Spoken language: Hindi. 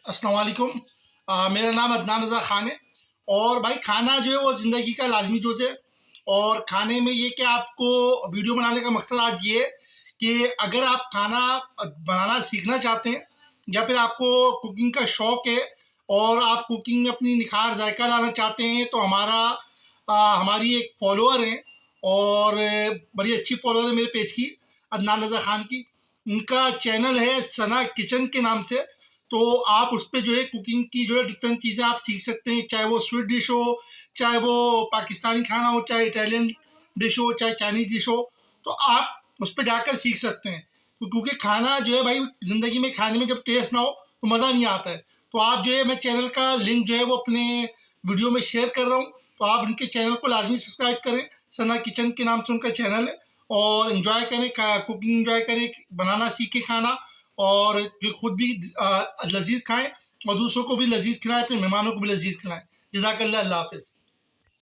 अस्सलाम वालेकुम। मेरा नाम अदनान रज़ा ख़ान है। और भाई खाना जो है वो ज़िंदगी का लाज़मी जुज़ है। और खाने में ये कि आपको वीडियो बनाने का मकसद आज ये है कि अगर आप खाना बनाना सीखना चाहते हैं या फिर आपको कुकिंग का शौक़ है और आप कुकिंग में अपनी निखार ज़ायका लाना चाहते हैं तो हमारी एक फ़ॉलोअर हैं और बड़ी अच्छी फ़ॉलोअर है मेरे पेज की, अदनान रज़ा ख़ान की। उनका चैनल है सना किचन के नाम से। तो आप उस पे जो है कुकिंग की जो है डिफरेंट चीज़ें आप सीख सकते हैं, चाहे वो स्वीट डिश हो, चाहे वो पाकिस्तानी खाना हो, चाहे इटालियन डिश हो, चाहे चाइनीज़ डिश हो। तो आप उस पे जाकर सीख सकते हैं। तो क्योंकि खाना जो है भाई ज़िंदगी में खाने में जब टेस्ट ना हो तो मज़ा नहीं आता है। तो आप जो है मैं चैनल का लिंक जो है वो अपने वीडियो में शेयर कर रहा हूँ। तो आप उनके चैनल को लाज़मी सब्सक्राइब करें। सना किचन के नाम से उनका चैनल है। और एंजॉय करें, कुकिंग एंजॉय करें, बनाना सीखें खाना। और जो खुद भी लज़ीज़ खाएँ और दूसरों को भी लज़ीज़ खिलाएँ, अपने मेहमानों को भी लज़ीज़ खिलाएँ। जज़ाकल्लाह, अल्लाह हाफ़िज़।